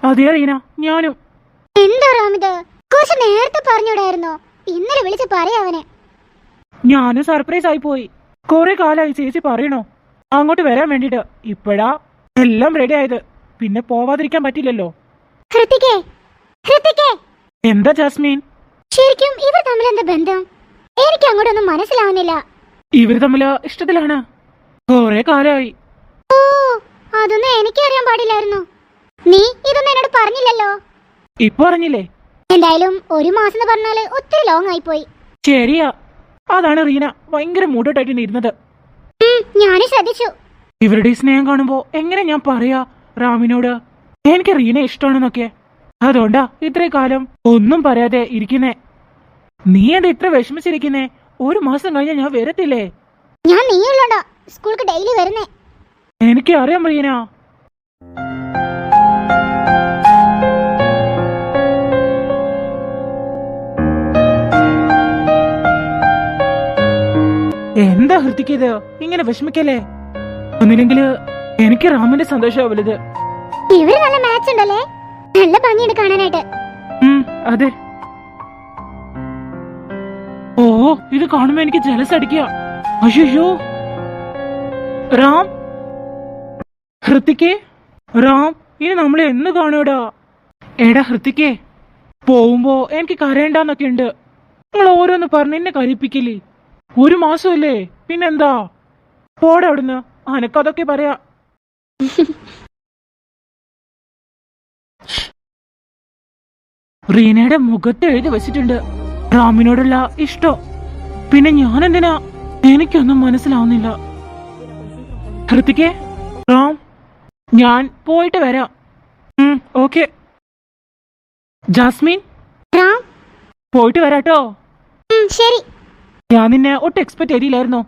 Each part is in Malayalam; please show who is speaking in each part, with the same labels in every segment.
Speaker 1: അതേ റീന, ഞാനും.
Speaker 2: എന്താ റാമിത്, കുറച്ച് നേരത്തെ പറഞ്ഞൂടായിരുന്നോ? ഇന്നലെ വിളിച്ച് പറയാവനെ.
Speaker 1: ഞാനും സർപ്രൈസ് ആയി പോയി. കുറെ കാലമായി ചേച്ചി പറയണോ അങ്ങോട്ട് വരാൻ വേണ്ടിട്ട്. ഇപ്പഴാ എല്ലാം റെഡി ആയത്. പിന്നെ പോവാതിരിക്കാൻ പറ്റില്ലല്ലോ.
Speaker 2: ഹൃതികേ, ഹൃതികേ.
Speaker 1: എന്താ ജാസ്മിൻ?
Speaker 2: ശരിക്കും ഇവർ തമ്മിൽ എന്താ ബന്ധം? എനിക്ക് അങ്ങോട്ടൊന്നും മനസ്സിലാവുന്നില്ല.
Speaker 1: ഇവര് തമ്മില് ഇഷ്ടത്തിലാണ്. കുറെ കാലമായി.
Speaker 2: ഓ, അതൊന്നും എനിക്കറിയാൻ പാടില്ലായിരുന്നു. നീ ഇതൊന്നും എന്നോട് പറഞ്ഞില്ലല്ലോ.
Speaker 1: ഇപ്പൊ പറഞ്ഞില്ലേ?
Speaker 2: എന്തായാലും 1 മാസം എന്ന് പറഞ്ഞാല് ഒത്തിരി ലോങ് ആയി പോയി.
Speaker 1: ശരിയാ. അതാണ് റീന ഭയങ്കര മൂഡോട്ടായിട്ട് ഇരുന്നത്.
Speaker 2: ഞാനും ശ്രദ്ധിച്ചു.
Speaker 1: ഇവരുടെ സ്നേഹം കാണുമ്പോ എങ്ങനെ ഞാൻ പറയാ റാമിനോട് എനിക്ക് റീന ഇഷ്ടമാണെന്നൊക്കെ. അതുകൊണ്ടാ ഇത്രയും കാലം ഒന്നും പറയാതെ ഇരിക്കുന്നേ. നീ എന്താ ഇത്ര വിഷമിച്ചിരിക്കുന്നേ? 1 മാസം കഴിഞ്ഞാൽ ഞാൻ വരത്തില്ലേ?
Speaker 2: ഞാൻ നീയുള്ളോണ്ടാ സ്കൂൾക്ക് ഡെയിലി വരുന്നേ.
Speaker 1: എനിക്ക് അറിയാം റീന. എന്താ ഹൃത്തിക്കത്? ഇങ്ങനെ വിഷമിക്കല്ലേ. ഒന്നില്ലെങ്കില് എനിക്ക് റാമിന്റെ സന്തോഷമാ വലുത്.
Speaker 2: ഇവര് നല്ല മാച്ച് ഉണ്ടല്ലേ, നല്ല ഭംഗിയുണ്ട് കാണാനായിട്ട്.
Speaker 1: അതെ. ഓ, ഇത് കാണുമ്പോ എനിക്ക് ജലസ് അടിക്കുക. അയ്യോ റാം, ഹൃത്തിക്കേ, റാം ഇനി നമ്മളെ എന്ന് കാണൂടാ? എടാ ഹൃത്തിക്കേ, പോവുമ്പോ എനിക്ക് കരയണ്ടെന്നൊക്കെ ഉണ്ട്. നിങ്ങൾ ഓരോന്ന് പറഞ്ഞ് എന്നെ കരയിപ്പിക്കില്ലേ? 1 മാസമല്ലേ, പിന്നെന്താ? പോടെ അവിടുന്ന്. അനക്കതൊക്കെ പറയാ. റീനയുടെ മുഖത്ത് എഴുതി വെച്ചിട്ടുണ്ട് റാമിനോടുള്ള ഇഷ്ടം. പിന്നെ ഞാൻ എന്തിനാ? എനിക്കൊന്നും മനസ്സിലാവുന്നില്ല. ഹൃത്തിക്കേ, റാം, ഞാൻ പോയിട്ട് വരാം. ഓക്കെ. ജാസ്മിൻ,
Speaker 2: റാം,
Speaker 1: പോയിട്ട് വരാട്ടോ.
Speaker 2: ശരി.
Speaker 1: ഞാൻ നിന്നെ ഒട്ടും എക്സ്പെക്ട് ചെയ്തില്ലായിരുന്നോ?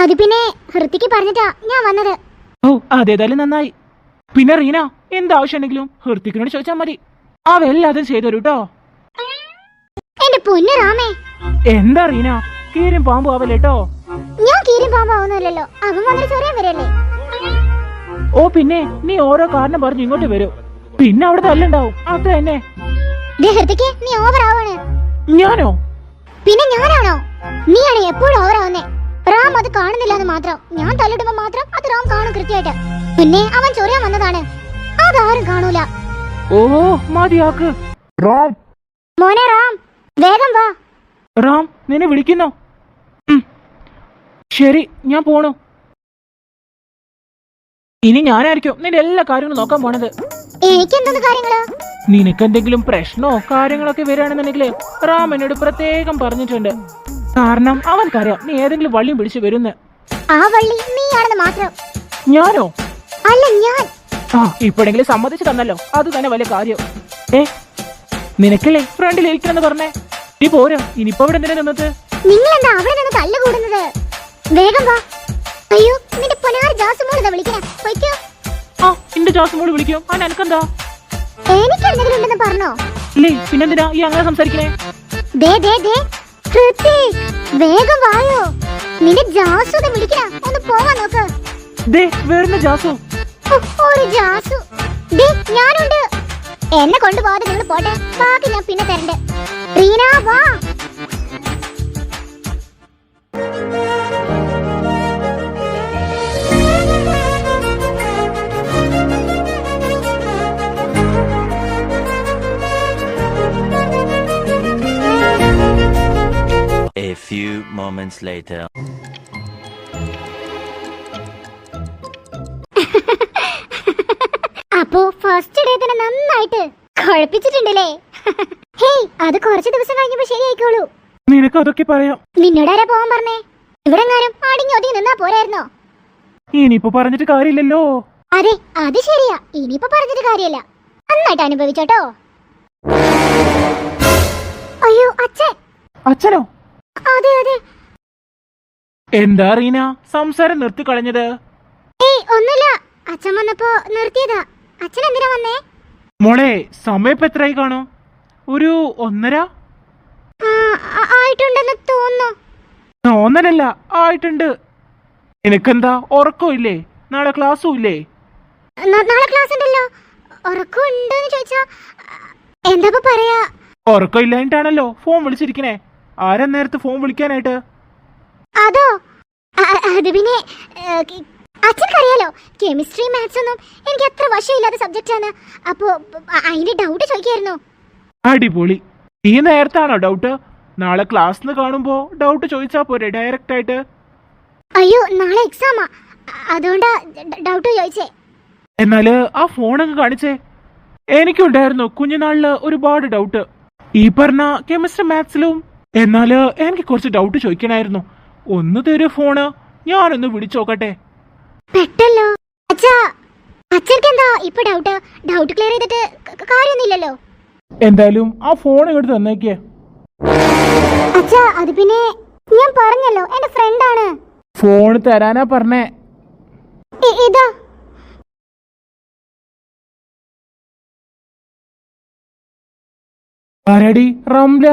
Speaker 2: അത് പിന്നെ ഹൃതിക്ക് പറഞ്ഞിട്ടാ ഞാൻ വന്നത്.
Speaker 1: ഓ, അതേതായാലും നന്നായി. പിന്നെ റീന, എന്താവശ്യം ഉണ്ടെങ്കിലും ഹൃത്തിക്കിനോട് ചോദിച്ചാൽ മതി. അവെല്ലാതും ചെയ്തു തരൂട്ടോ.
Speaker 2: എന്റെ പൊന്നു റാമേ.
Speaker 1: എന്താ റീന, കീരും പാമ്പ് ആവല്ലേട്ടോ?
Speaker 2: ഞാൻ കീരും പാമ്പാവുന്നല്ലോ, അവൻ വന്നിട്ട് ചൊറിയാൻ വരല്ലേ.
Speaker 1: ഓ പിന്നെ നീ ഓരോ കാരണം പറഞ്ഞു ഇങ്ങോട്ട് വരും. പിന്നെ അവിടെ തല്ലുണ്ടാവും. അത് തന്നെ.
Speaker 2: ഹൃതിക്ക് നീ ഓവർ ആവാണ്.
Speaker 1: ഞാനോ?
Speaker 2: പിന്നെ ഞാനാണോ? നീയാണ് എപ്പോഴും ഓവർ ആവുന്നേ. റാം അത് കാണുന്നില്ലെന്ന് മാത്രം. ഞാൻ തല്ലിടുമ്പോ മാത്രം അത് റാം കാണും കൃത്യമായിട്ട്. പിന്നെ അവൻ ചൊറിയാൻ വന്നതാണ്, അതാരും കാണൂല.
Speaker 1: ഓ, മതിയാക്ക്. റാം,
Speaker 2: മോനെ റാം, വേഗം വാ.
Speaker 1: റാം നിന്നെ വിളിക്കുന്നോ? ശരി, ഞാൻ പോണു. ഇനി ഞാനായിരിക്കും നിന്റെ എല്ലാ കാര്യങ്ങളും നോക്കാൻ പോണത്.
Speaker 2: എനിക്കെന്തൊന്ന് കാര്യങ്ങള്?
Speaker 1: നിനക്കെന്തെങ്കിലും പ്രശ്നമോ കാര്യങ്ങളൊക്കെ വരികയാണെന്നുണ്ടെങ്കിലേ റാം എന്നോട് പ്രത്യേകം പറഞ്ഞിട്ടുണ്ട്. കാരണം അവൻക്കറിയാം നീ ഏതെങ്കിലും വള്ളിയും പിടിച്ചു വരുന്ന.
Speaker 2: ആ വള്ളി നീയാണെന്ന് മാത്രം.
Speaker 1: ഞാനോ?
Speaker 2: അല്ല, ഞാൻ.
Speaker 1: ഇപ്പോഴെങ്കിലും സമ്മതിച്ചു തന്നല്ലോ, അത് തന്നെ വലിയ കാര്യം. നിനക്കല്ലേ ഫ്രണ്ടിൽ ഇരിക്കണമെന്ന് പറഞ്ഞേ? നീ പോരാ. ഇനിയിപ്പോ ഇവിടെ എന്തിനാ നിന്നത്?
Speaker 2: നിങ്ങളെന്താ അവിടെ നിന്ന് തല്ലുകൂടുന്നത്? വേഗം വാ. അയ്യോ, നിന്റെ പൊന്നാർ ജാസുമോൾ വിളിക്കണേ. പൊയ്ക്കോ.
Speaker 1: എന്റെ ജാസുമോള് വിളിക്കും. അനക്കെന്താ?
Speaker 2: എനിക്ക് എന്തെങ്കിലും ഉണ്ടെന്ന് പറഞ്ഞോ?
Speaker 1: ഇല്ലേ, പിന്നെന്തിനാ ഈ അങ്ങനെ സംസാരിക്കണേ?
Speaker 2: വേഗം വായോ. നിന്റെ ജാസു വിളിക്കണ, ഒന്ന് പോവാൻ നോക്ക്.
Speaker 1: വരുന്ന ജാസു.
Speaker 2: ഒരു ജാസു. ഞാനുണ്ട്. എന്നെ കൊണ്ടുപോകാതെ നിങ്ങൾ പോട്ടെ, ബാക്കി ഞാൻ പിന്നെ തരണ്ട്. റീന വാ.
Speaker 3: A few moments later.
Speaker 2: അപ്പോ ഫസ്റ്റ് ഡേ തന്നെ നന്നായിട്ട് കുഴപ്പിച്ചിട്ടുണ്ടല്ലേ? ഹേയ്, അത് കുറച്ച് ദിവസം കഴിഞ്ഞപ്പോ ശരിയായിക്കോളൂ.
Speaker 1: നിനക്ക് അതൊക്കെ പറയാം.
Speaker 2: നിന്നോടാരാ പോവാൻ പറഞ്ഞേ? ഇവിടെ എങ്ങാനും അടിഞ്ഞു ഒതുങ്ങി നിന്നാ പോരായിരുന്നോ?
Speaker 1: ഇനിയിപ്പോ പറഞ്ഞിട്ട് കാര്യമില്ലല്ലോ.
Speaker 2: അതെ, അത് ശരിയാ. ഇനിയിപ്പോ പറഞ്ഞിട്ട് കാര്യമില്ല. നന്നായിട്ട് അനുഭവിച്ചോട്ടോ. അയ്യോ, അച്ഛൻ.
Speaker 1: അച്ഛനോ?
Speaker 2: അതെ അതെ.
Speaker 1: എന്താ റീന സംസാരം നിർത്തി കളഞ്ഞത്?
Speaker 2: ഒന്നുമില്ല, അച്ഛൻ വന്നപ്പോ നിർത്തിയതാ. അച്ഛൻ എന്തിനാ വന്നേ?
Speaker 1: മോളെ, സമയം ഇപ്പൊ എത്രയായി കാണും? ഒരു 1:30
Speaker 2: ആയിട്ടുണ്ടെന്ന് തോന്നുന്നു.
Speaker 1: തോന്നലല്ല, ആയിട്ടുണ്ട്. നിനക്കെന്താ ഉറക്കമില്ലേ? നാളെ ക്ലാസ്സും ഇല്ലേ?
Speaker 2: നാളെ ക്ലാസ് ഉണ്ടല്ലോ. ഉറക്കമുണ്ടോന്ന് ചോദിച്ചാ എന്താ പറയാ?
Speaker 1: ഉറക്കമില്ലായിട്ടാണല്ലോ ഫോൺ വിളിച്ചിരിക്കണേ. ആരാ നേരത്തെ ഫോൺ വിളിക്കാനായിട്ട്?
Speaker 2: അതോ അത് പിന്നെ അച്ഛനറിയാലോ, കെമിസ്ട്രി മാത്സ് ഒന്നും എനിക്ക് അത്ര വശമില്ലാത്ത സബ്ജക്റ്റ് ആണ്. അപ്പോ അതിന്റെ ഡൗട്ട് ചോദിക്കായിരുന്നു.
Speaker 1: അടിപൊളി. ഈ നേരത്താണോ ഡൗട്ട്? നാളെ ക്ലാസ്സിന് കാണുമ്പോ ഡൗട്ട് ചോദിച്ചാ പോരെ ഡയറക്റ്റ് ആയിട്ട്?
Speaker 2: അയ്യോ, നാളെ എക്സാമാ, അതുകൊണ്ടാ ഡൗട്ട് ചോദിച്ചേ.
Speaker 1: എന്നാല് ആ ഫോണൊക്കെ കാണിച്ചേ. എനിക്കുണ്ടായിരുന്നു കുഞ്ഞുനാളില് ഒരുപാട് ഡൗട്ട് ഈ പറഞ്ഞ കെമിസ്ട്രി മാത്സിലും. എന്നാല് എനിക്ക് കുറച്ച് ഡൗട്ട് ചോദിക്കണായിരുന്നു. ഒന്ന് തരൂ ഫോണ്, ഞാനൊന്ന് വിളിച്ചോക്കട്ടെ.
Speaker 2: പെട്ടല്ലോ അച്ഛാ. അച്ഛർക്ക് എന്താ ഇപ്പൊ ഡൗട്ട്? ഡൗട്ട് ക്ലിയർ ചെയ്തിട്ട് കാര്യമൊന്നുമില്ലല്ലോ.
Speaker 1: എന്തായാലും ആ ഫോൺ ഇങ്ങോട്ട് തന്നേക്കേ.
Speaker 2: അച്ഛാ, അത് പിന്നെ ഞാൻ പറഞ്ഞല്ലോ, എന്റെ ഫ്രണ്ടാണ്.
Speaker 1: ഫോൺ തരാനാ പറഞ്ഞേ.
Speaker 2: ഇതാ.
Speaker 1: ആരാടി? റംല.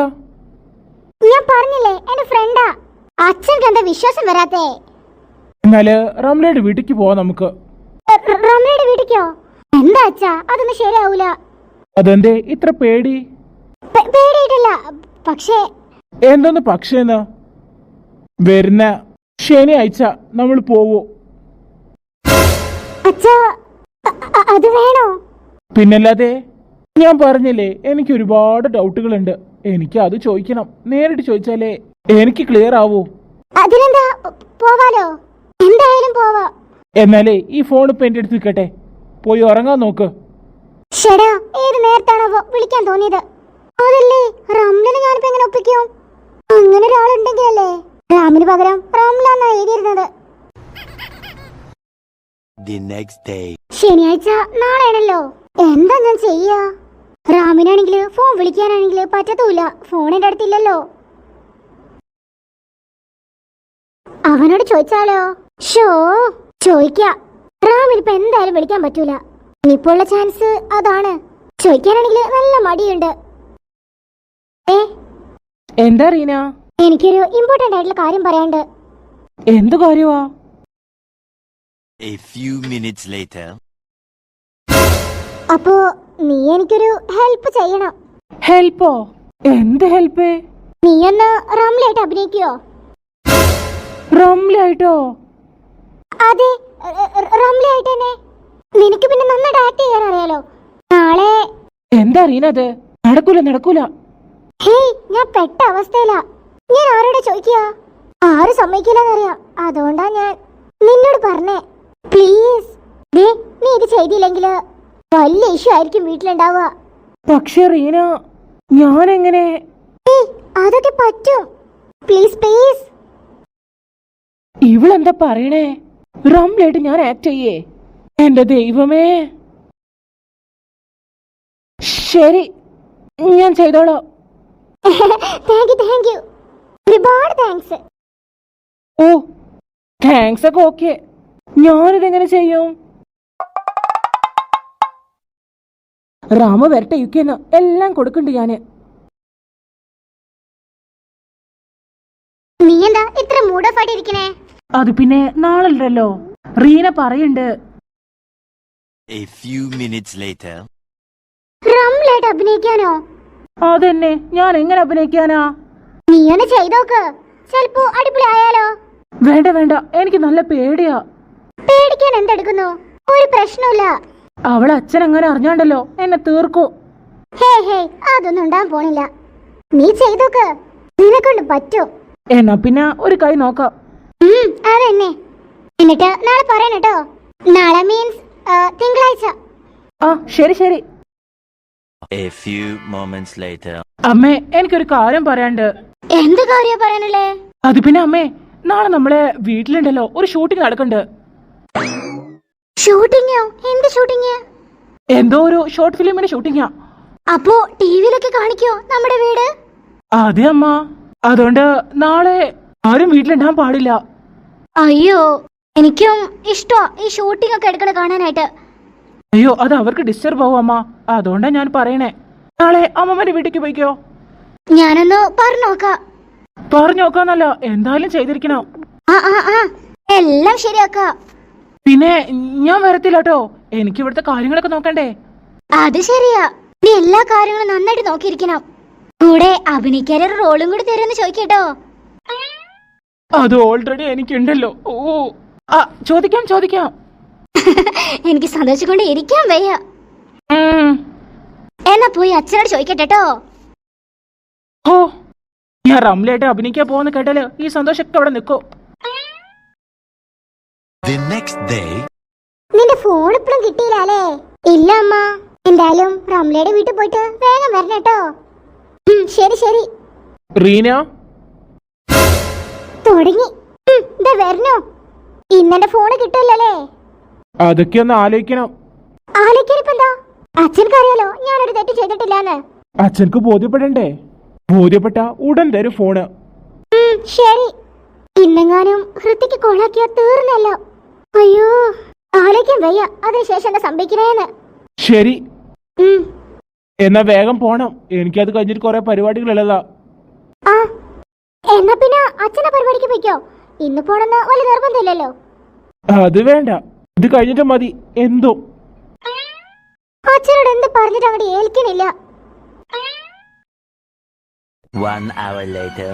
Speaker 2: ഞാൻ പറഞ്ഞില്ലേ, എന്റെ ഫ്രണ്ടാ. അച്ഛൻക്ക് എന്താ വിശ്വാസം വരാത്തേ?
Speaker 1: എന്നാല് റംലയുടെ വീട്ടിക്ക് പോവാം നമുക്ക്.
Speaker 2: റംലയുടെ വീട്ടിക്കോ? എന്താ അച്ഛാ, അതൊന്നും ശരിയാവൂല.
Speaker 1: അതെന്തേ ഇത്ര പേടി?
Speaker 2: പേടിയിട്ടില്ല, പക്ഷേ.
Speaker 1: എന്തോന്ന് പക്ഷേന്ന്? വരുന്ന ശനിയാഴ്ച നമ്മൾ പോവോ?
Speaker 2: അച്ഛാ, അത് വേണോ?
Speaker 1: പിന്നല്ലാതെ. ഞാൻ പറഞ്ഞില്ലേ, എനിക്ക് ഒരുപാട് ഡൗട്ടുകളുണ്ട്. എനിക്ക് അത് ചോദിക്കണം. നേരിട്ട് ചോദിച്ചാലേ എനിക്ക് ക്ലിയർ ആവൂ.
Speaker 2: അതിനെന്താ, പോവാലോ, എന്തായാലും പോവാ.
Speaker 1: എന്നാലേ ഈ ഫോൺ ഇപ്പൊ എന്റെ അടുത്ത് നിൽക്കട്ടെ. പോയി ഉറങ്ങാൻ നോക്ക്.
Speaker 2: ഷെടാ, ഏത് നേരത്താണോ വിളിക്കാൻ തോന്നിയത്? അതല്ലേ, റംലിനെ ഞാനിപ്പോ എങ്ങനെ ഒപ്പിക്കും? അങ്ങനെ ഒരാളുണ്ടെങ്കിലല്ലേ. റാമിന് പകരം റംലാന്നാ എഴുതിയിരുന്നത്.
Speaker 3: The next day.
Speaker 2: ശനിയാഴ്ച നാളെയാണല്ലോ. എന്താ ഞാൻ ചെയ്യാ? റാമിനാണെങ്കിൽ ഫോൺ വിളിക്കാനാണെങ്കിൽ പറ്റത്തുമില്ല, ഫോൺ എന്റെ അടുത്തില്ലല്ലോ. അവനോട് ചോദിച്ചാലോ? ഷോ, ചോദിക്കാം. റാമിനിപ്പോ എന്തായാലും വിളിക്കാൻ പറ്റൂല. ഇനിയിപ്പോ ഉള്ള ചാൻസ് അതാണ്. ചോദിക്കാനാണെങ്കിൽ നല്ല മടിയുണ്ട്.
Speaker 1: എന്താ റീന?
Speaker 2: എനിക്കൊരു ഇമ്പോർട്ടന്റ് ആയിട്ടുള്ള കാര്യം പറയാണ്ട്.
Speaker 1: എന്ത് കാര്യമാ?
Speaker 3: A few minutes later.
Speaker 2: അപ്പോ നീ എനിക്കൊരു ഹെൽപ്പ് ചെയ്യണം.
Speaker 1: ഹെൽപ്പോ? എന്ത് ഹെൽപ്പ്?
Speaker 2: നീ ഒന്ന് റംലായിട്ട് അഭിനയിക്കുവോ?
Speaker 1: റംലായിട്ടോ?
Speaker 2: അതെ, റംലായിട്ട് തന്നെ. നിനക്ക് പിന്നെ നന്നായിട്ട് ആക്ട് ചെയ്യാൻ അറിയാലോ. നാളെ.
Speaker 1: എന്താ റീന അത്? നടക്കൂല നടക്കൂല.
Speaker 2: ഹേയ്, ഞാൻ പെട്ട അവസ്ഥയിലാ. ഞാൻ ആരോടെ ചോദിക്കുക? ആരും സമ്മതിക്കില്ലെന്നറിയാം. അതുകൊണ്ടാ ഞാൻ നിന്നോട് പറഞ്ഞേ. പ്ലീസ്. നീ ഇത് ചെയ്തില്ലെങ്കില് വലിയ ഇഷ്യൂ ആയിരിക്കും വീട്ടിലുണ്ടാവുക.
Speaker 1: പക്ഷെ റീന, ഞാനെങ്ങനെ?
Speaker 2: അതൊക്കെ പറ്റും. Please please.
Speaker 1: ഇവളെന്താ പറയണേ? റംലായിട്ട് ഞാൻ ആക്ട് ചെയ്യേ? എന്റെ ദൈവമേ. ശരി, ഞാൻ ചെയ്തോളാം.
Speaker 2: Thank you. ഒരുപാട് താങ്ക്സ്.
Speaker 1: ഓ, താങ്ക്സ് ഒക്കെ ഓക്കെ. ഞാനിതെങ്ങനെ ചെയ്യും? റാമ വരട്ടെ, യുക്കെന്ന് എല്ലാം കൊടുക്കണ്ട് ഞാന്.
Speaker 2: നീ എന്താ ഇത്ര മൂഡ് ഓഫ് ആയിട്ടിരിക്കണേ?
Speaker 1: അത് പിന്നെ നാളല്ലോ. റീന പറയണ്ട്.
Speaker 3: A few minutes later.
Speaker 2: റംലായിട്ട് അഭിനയിക്കാനോ?
Speaker 1: അതെന്നെ, ഞാൻ എങ്ങനെ അഭിനയിക്കാനാ?
Speaker 2: നീ ഒന്ന് ചെയ്തോക്ക്, ചിലപ്പോ അടിപൊളി ആയാലോ.
Speaker 1: വേണ്ട വേണ്ട, എനിക്ക് നല്ല പേടിയാ.
Speaker 2: പേടിക്കാൻ എന്തെടുക്കുന്നു? ഒരു പ്രശ്നമില്ല.
Speaker 1: അവളെ അച്ഛൻ അങ്ങനെ അറിഞ്ഞാണ്ടല്ലോ എന്നെ തീർക്കൂ.
Speaker 2: ഹേ, അതൊന്നും ഉണ്ടാകാൻ പോണില്ല. നീ ചെയ്തോക്ക്, നിന്നെക്കൊണ്ട് പറ്റും.
Speaker 1: എന്നാ പിന്നെ ഒരു കൈ നോക്കാം.
Speaker 2: അതെന്നെ. എന്നിട്ട് നാളെ പറയണട്ടോ. നാളെ മീൻസ് തിങ്കളാഴ്ച.
Speaker 1: ആ ശരി ശരി.
Speaker 3: A few moments later.
Speaker 1: അമ്മേ, എനിക്കൊരു കാര്യം പറയാണ്ട്.
Speaker 2: എന്ത് കാര്യ പറയാനല്ലേ?
Speaker 1: അത് പിന്നെ അമ്മേ, നാളെ നമ്മളെ വീട്ടിലുണ്ടല്ലോ ഒരു ഷൂട്ടിംഗ് നടക്കണ്ട്.
Speaker 2: ഷൂട്ടിങ്ങോ? എന്ത് ഷൂട്ടിങ്?
Speaker 1: എന്തോ ഒരു ഷോർട്ട് ഫിലിമിന്റെ ഷൂട്ടിങ്ങാ.
Speaker 2: അപ്പോ ടിവിയിലൊക്കെ കാണിക്കോ നമ്മുടെ വീട്?
Speaker 1: അതെ അമ്മ. അതുകൊണ്ട് നാളെ ആരും വീട്ടിലുണ്ടാകാൻ പാടില്ല.
Speaker 2: അയ്യോ, എനിക്കും ഇഷ്ടമാ ഈ ഷൂട്ടിംഗ് ഒക്കെ എടുക്കണ കാണാനായിട്ട്.
Speaker 1: അയ്യോ, അത് അവർക്ക് ഡിസ്റ്റർബ് ആവും അമ്മ. അതുകൊണ്ടാ ഞാൻ പറയണേ. നാളെ അമ്മമ്മന്റെ വീട്ടിലേക്ക് പോയിക്കോ.
Speaker 2: ഞാനൊന്ന് പറഞ്ഞോക്കാം.
Speaker 1: പറഞ്ഞു നോക്കാന്നല്ല, എന്തായാലും ചെയ്തിരിക്കണം.
Speaker 2: എല്ലാം ശരിയാക്കാം.
Speaker 1: പിന്നെ ഞാൻ വരത്തില്ല കേട്ടോ, എനിക്ക് ഇവിടുത്തെ കാര്യങ്ങളൊക്കെ നോക്കണ്ടേ.
Speaker 2: അത് ശരിയാ. നീ എല്ലാ കാര്യങ്ങളും നന്നായിട്ട് നോക്കിയിരിക്കണം. കൂടെ അഭിനയിക്കാൻ ഒരു റോളും കൂടി തരുമെന്ന് ചോദിക്കട്ടോ.
Speaker 1: അത് ഓൾറെഡി എനിക്കുണ്ടല്ലോ. ഓ ആ ചോദിക്കാം.
Speaker 2: എനിക്ക് സന്തോഷിക്കൊണ്ട് ഇരിക്കാൻ വയ്യ. എന്നാ പോയി അച്ഛനോട് ചോദിക്കട്ടോ.
Speaker 1: ഓ ഞാൻ റംലയായിട്ട് അഭിനയിക്കാൻ പോകുന്ന കേട്ടാല് ഈ സന്തോഷമൊക്കെ അവിടെ നിൽക്കോ.
Speaker 3: The next day.
Speaker 2: നിന്റെ ഫോൺ ഇപ്പഴും കിട്ടിയില്ലേ? ഇല്ല അമ്മ. എന്തായാലും റംലയുടെ വീട്ടിൽ പോയിട്ട് വേഗം വരണം കേട്ടോ. ശരി.
Speaker 1: റീന
Speaker 2: തുടങ്ങി. വരണോ? ഇന്നെന്റെ ഫോണ് കിട്ടില്ലല്ലേ?
Speaker 1: അതൊക്കെ ഒന്ന് ആലോചിക്കണം.
Speaker 2: ആലോചിക്കാനിപ്പോ എന്താ? അച്ഛനക്കറിയാലോ ഞാനൊരു തെറ്റ് ചെയ്തിട്ടില്ലാന്ന്.
Speaker 1: അച്ഛനക്ക് ബോധ്യപ്പെടണ്ടേ? ബോധ്യപ്പെട്ട ഉടൻ തരും ഫോണ്.
Speaker 2: ശരി. ഇന്നെങ്ങാനും ഹൃത്തിക്ക് കോളാക്കിയാ തീർന്നല്ലോ. അയ്യോ ആലോചിക്കാൻ വയ്യ അതിനുശേഷം എന്താ സംഭവിക്കണേന്ന്.
Speaker 1: ശരി എന്നാ വേഗം പോണം. എനിക്കത് കഴിഞ്ഞിട്ട് കുറെ പരിപാടികളുള്ളതാ.
Speaker 2: ആ എന്നാ പിന്നെ അച്ഛന്റെ പരിപാടിക്ക് പോയിക്കോ. ഇന്ന് പോണെന്ന് വലിയ നിർബന്ധമില്ലല്ലോ.
Speaker 1: അത് വേണ്ട, ഇത് കഴിഞ്ഞിട്ട് മതി. എന്തോ
Speaker 2: അച്ഛനോട് എന്ത് പറഞ്ഞിട്ട് അങ്ങോട്ട് ഏൽക്കണില്ല.
Speaker 3: 1 hour later.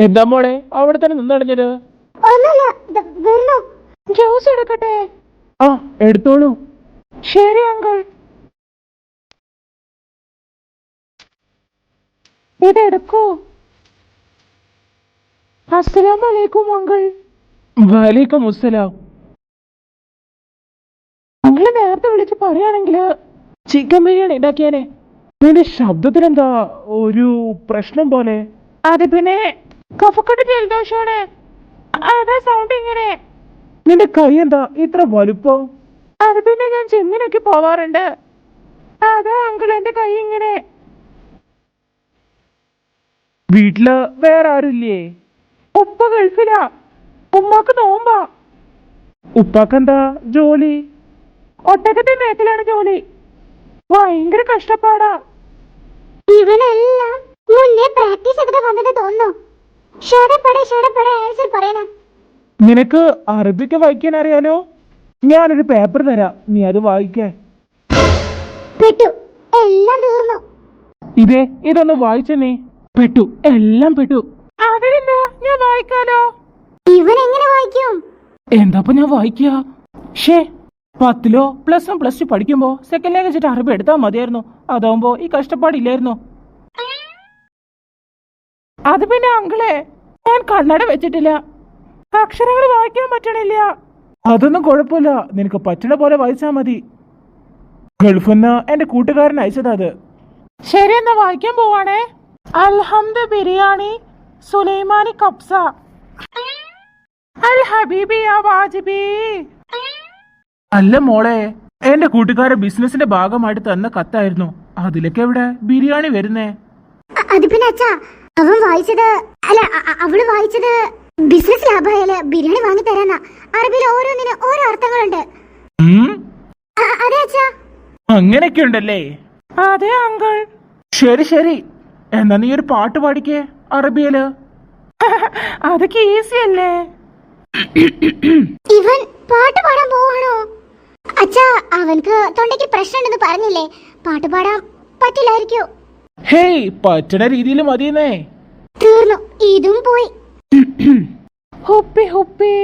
Speaker 1: എന്താ മോളെ അവിടെ തന്നെ നിന്നടഞ്ഞത്? ജ്യൂസ് എടുക്കട്ടെ? ആ എടുത്തോളൂ. ശരി അങ്കിൾ. ഇതെടുക്കൂ. അസ്സലാമലൈക്കും അങ്കിൾ. വലൈക്കും അസ്സലാം. അങ്കിള് നേരത്തെ വിളിച്ച് പറയുകയാണെങ്കിൽ ചിക്കൻ ബിരിയാണി ഉണ്ടാക്കിയാനെ. നിന്റെ ശബ്ദത്തിനെന്താ ഒരു പ്രശ്നം പോലെ? അത് പിന്നെ കഫക്കെട്ട് ജലദോഷമാണ്. അതാ സൗണ്ട് ഇങ്ങനെ. നിന്റെ കൈ എന്താ ഇത്ര വലുപ്പം? അത് പിന്നെ ഞാൻ ജിമ്മിനൊക്കെ പോവാറുണ്ട്. അതാ അങ്കിൾ എന്റെ കൈ ഇങ്ങനെ. വീട്ടില് വേറെ ആരുമില്ലേ? ഉപ്പ ഗൾഫിലാ. ഉമ്മാക്ക് നോമ്പാ. ഉപ്പാക്കെന്താ ജോലി? ഒട്ടകത്തെ മേഖലയാണ് ജോലി. ഭയങ്കര കഷ്ടപ്പാടാ.
Speaker 2: ഇവനെല്ലാം മുന്നേ പ്രാക്ടീസ് ചെയ്തിട്ട് വന്നിട്ട് തോന്നുന്നു.
Speaker 1: നിനക്ക് അറബിക്ക് വായിക്കാൻ അറിയാലോ? ഞാനൊരു പേപ്പർ തരാം, നീ അത് വായിക്കേ.
Speaker 2: പെട്ടു, എല്ലാം തീർന്നു.
Speaker 1: ഇതൊന്ന് വായിച്ച നീ. പെട്ടു, എല്ലാം പെട്ടു. അതിനെന്താ, ഞാൻ വായിക്കാലോ.
Speaker 2: ഇവൻ എങ്ങനെ വായിക്കും?
Speaker 1: എന്താ ഞാൻ വായിക്കുക? ഷേ 10ലോ +1 +2 പഠിക്കുമ്പോ സെക്കൻഡ് ലാംഗ്വേജ് അറബി എടുത്താ മതിയായിരുന്നു. അതാവുമ്പോ ഈ കഷ്ടപ്പാടില്ലായിരുന്നു. അത് പിന്നെ അങ്കിളെ ഞാൻ കണ്ണട വെച്ചിട്ടില്ല, അക്ഷരങ്ങൾ വായിക്കാൻ പറ്റണില്ല. അതൊന്നും കുഴപ്പമില്ല, നിനക്ക് പറ്റണ പോലെ വായിച്ചാ മതി. ഗൾഫിന്ന് എന്റെ കൂട്ടുകാരൻ അയച്ചത് അത്. ശരി എന്നാ വായിക്കാൻ പോവാണേ. അൽഹംദ് ബിരിയാണി സുലൈമാനി കബ്സ അൽ ഹബീബി യാ വാജിബി. അല്ല മോളെ, എന്റെ കൂട്ടുകാരെ ബിസിനസിന്റെ ഭാഗമായിട്ട് തന്ന കത്തായിരുന്നു. അതിലൊക്കെ എവിടെ ബിരിയാണി വരുന്നേ?
Speaker 2: അത് പിന്നെ അച്ഛാ, അവൻ വായിച്ചത് അല്ല അവള് വായിച്ചത് ബിസിനസ് ലാഭമായാല് ബിരിയാണി വാങ്ങി തരാന്നാ. അറബിയിൽ ഓരോന്നിന് ഓരോ അർത്ഥങ്ങളുണ്ട്. അതെ അച്ഛാ.
Speaker 1: അങ്ങനെയൊക്കെ ഉണ്ടല്ലേ? അതെ അങ്കിൾ. ശരി, എന്നാ നീ ഒരു പാട്ട് പാടിക്കേ അറബിയില്. അതൊക്കെ ഈസി അല്ലേ?
Speaker 2: ഇവൻ പാട്ട് പാടാൻ പോവാണോ? അച്ഛാ, അവൻക്ക് തൊണ്ടയ്ക്ക് പ്രശ്നമുണ്ടെന്ന് പറഞ്ഞില്ലേ, പാട്ട് പാടാൻ പറ്റില്ലായിരിക്കോ?
Speaker 1: ഹേയ്, പറ്റണ രീതിയിൽ മതിയെന്നേ.
Speaker 2: തീർന്നു, ഇതും പോയി.
Speaker 1: ഹുപ്പി ഹുപ്പി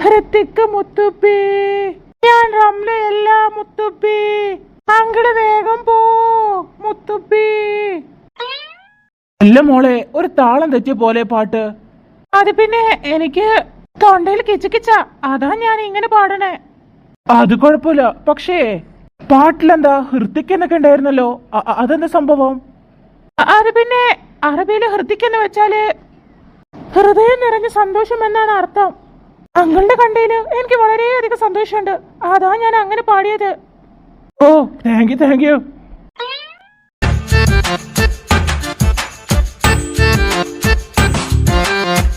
Speaker 1: ഹൃത്തിക്ക് മുത്തുപ്പി, ഞാൻ റംലയല്ല മുത്തുപ്പി, അങ്കിള് വേഗം പോ മുത്തുപ്പി. അല്ല മോളെ, ഒരു താളം തെറ്റിയ പോലെ പാട്ട്. അത് പിന്നെ എനിക്ക് തൊണ്ടയിൽ കിച്ചക്കിച്ച, അതാ ഞാൻ ഇങ്ങനെ പാടണേ. അത് കുഴപ്പമില്ല, പക്ഷേ പാട്ടിലെന്താ ഹൃത്തിക് എന്നൊക്കെ ഉണ്ടായിരുന്നല്ലോ, അതെന്താ സംഭവം? അത് പിന്നെ അറബിയില് ഹൃത്തിക് എന്ന് വെച്ചാല് ഹൃദയം നിറഞ്ഞ സന്തോഷം എന്നാണ് അർത്ഥം. അങ്ങളുടെ കണ്ടയില് എനിക്ക് വളരെയധികം സന്തോഷമുണ്ട്, അതാ ഞാൻ അങ്ങനെ പാടിയത്. ഓ താങ്ക് യു.